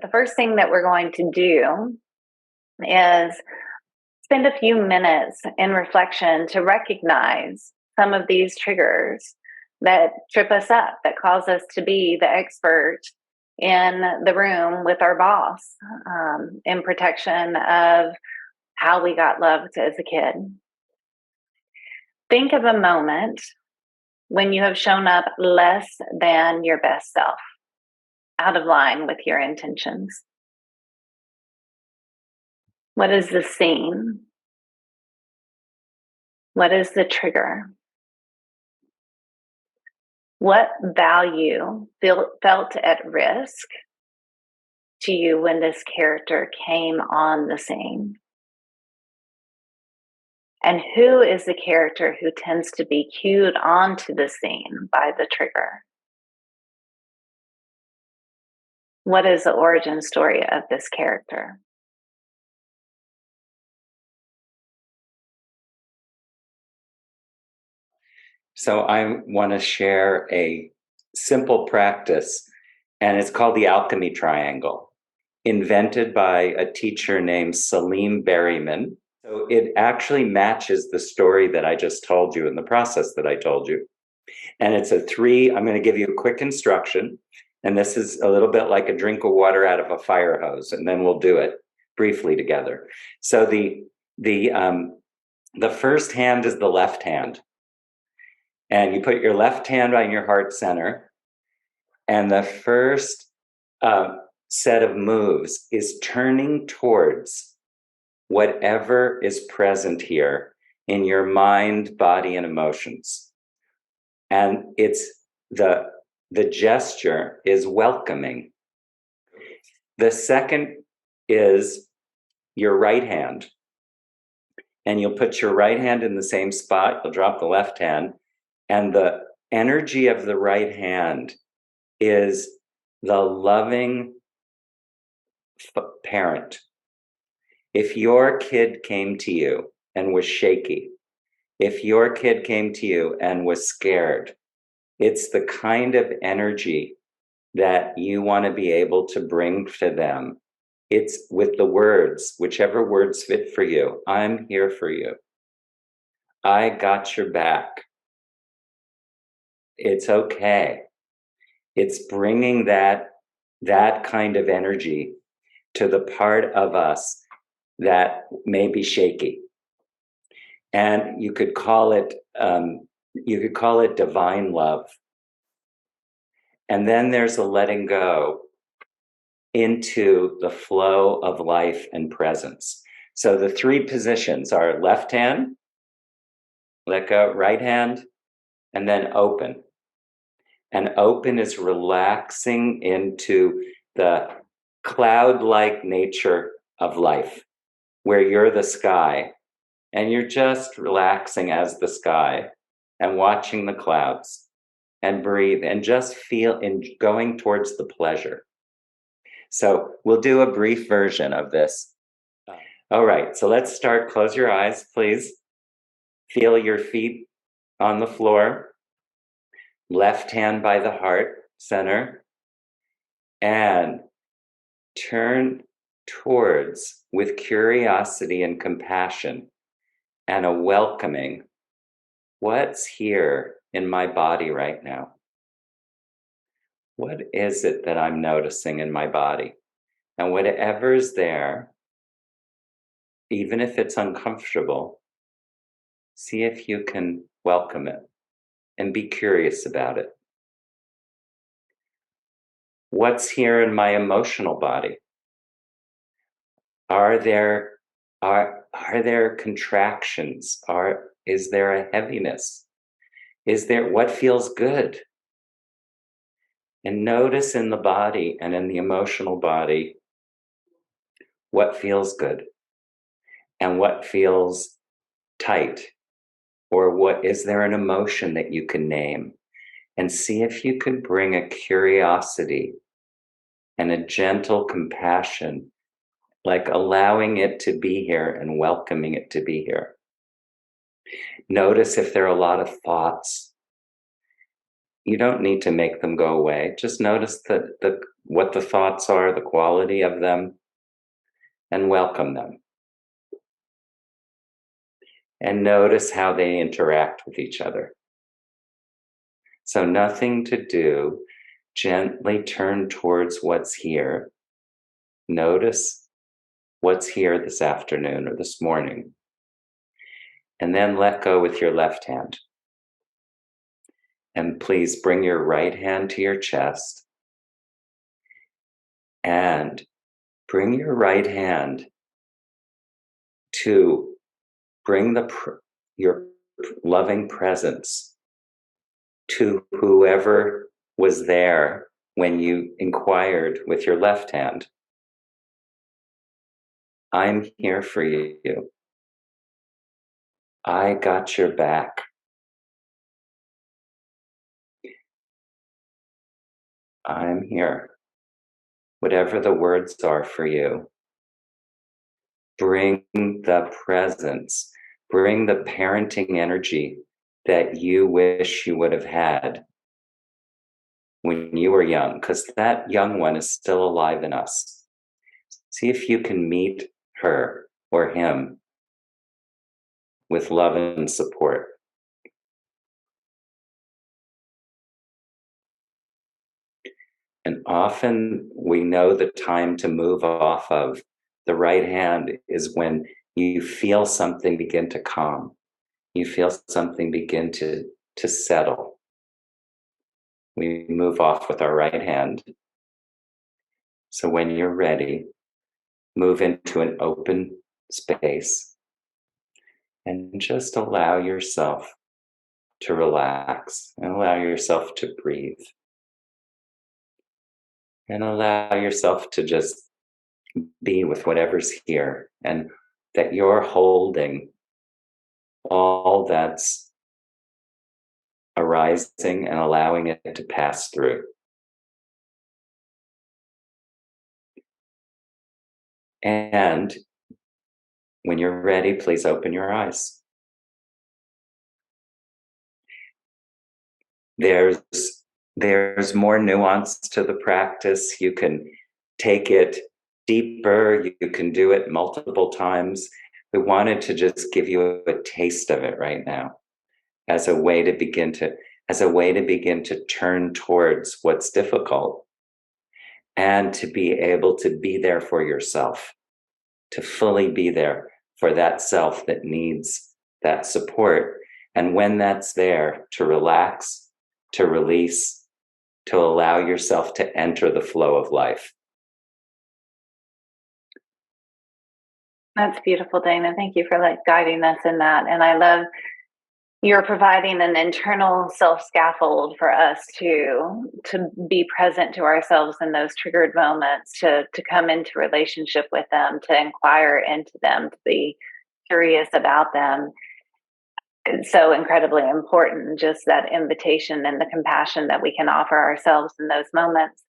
The first thing that we're going to do is spend a few minutes in reflection to recognize some of these triggers that trip us up, that cause us to be the expert in the room with our boss, in protection of how we got loved as a kid. Think of a moment when you have shown up less than your best self, out of line with your intentions. What is the scene? What is the trigger? What value felt at risk to you when this character came on the scene? And who is the character who tends to be cued onto the scene by the trigger? What is the origin story of this character? So I want to share a simple practice, and it's called the alchemy triangle, invented by a teacher named Salim Berryman. So it actually matches the story that I just told you and the process that I told you. And it's I'm going to give you a quick instruction. And this is a little bit like a drink of water out of a fire hose, and then we'll do it briefly together. So the first hand is the left hand. And you put your left hand on your heart center. And the first set of moves is turning towards whatever is present here in your mind, body, and emotions. And it's the gesture is welcoming. The second is your right hand. And you'll put your right hand in the same spot. You'll drop the left hand. And the energy of the right hand is the loving parent. If your kid came to you and was shaky, if your kid came to you and was scared, it's the kind of energy that you want to be able to bring to them. It's with the words, whichever words fit for you. I'm here for you. I got your back. It's okay. It's bringing that kind of energy to the part of us that may be shaky. And you could call it divine love. And then there's a letting go into the flow of life and presence. So the three positions are left hand, let go, right hand, and then open. And open is relaxing into the cloud-like nature of life, where you're the sky and you're just relaxing as the sky and watching the clouds and breathe and just feel in going towards the pleasure. So we'll do a brief version of this. All right, so let's start. Close your eyes, please. Feel your feet on the floor. Left hand by the heart center, and turn towards, with curiosity and compassion and a welcoming, what's here in my body right now? What is it that I'm noticing in my body? And whatever's there, even if it's uncomfortable, see if you can welcome it. And be curious about it. What's here in my emotional body? Are there contractions? Is there a heaviness? What feels good? And notice in the body and in the emotional body what feels good and what feels tight. Or is there an emotion that you can name? And see if you could bring a curiosity and a gentle compassion, like allowing it to be here and welcoming it to be here. Notice if there are a lot of thoughts. You don't need to make them go away. Just notice the what the thoughts are, the quality of them, and welcome them. And notice how they interact with each other. So nothing to do, gently turn towards what's here. Notice what's here this afternoon or this morning. And then let go with your left hand. And please bring your right hand to your chest and bring your right hand to bring your loving presence to whoever was there when you inquired with your left hand. I'm here for you. I got your back. I'm here. Whatever the words are for you, bring the presence, bring the parenting energy that you wish you would have had when you were young, because that young one is still alive in us. See if you can meet her or him with love and support. And often we know the time to move off of the right hand is when you feel something begin to calm. You feel something begin to settle. We move off with our right hand. So when you're ready, move into an open space and just allow yourself to relax and allow yourself to breathe and allow yourself to just be with whatever's here and that you're holding all that's arising and allowing it to pass through. And when you're ready, please open your eyes. There's more nuance to the practice. You can take it deeper. You can do it multiple times. We wanted to just give you a taste of it right now as a way to begin to turn towards what's difficult and to be able to be there for yourself, to fully be there for that self that needs that support. And when that's there, to relax, to release, to allow yourself to enter the flow of life. That's beautiful, Dana. Thank you for guiding us in that. And I love you're providing an internal self scaffold for us to be present to ourselves in those triggered moments, to come into relationship with them, to inquire into them, to be curious about them. It's so incredibly important, just that invitation and the compassion that we can offer ourselves in those moments.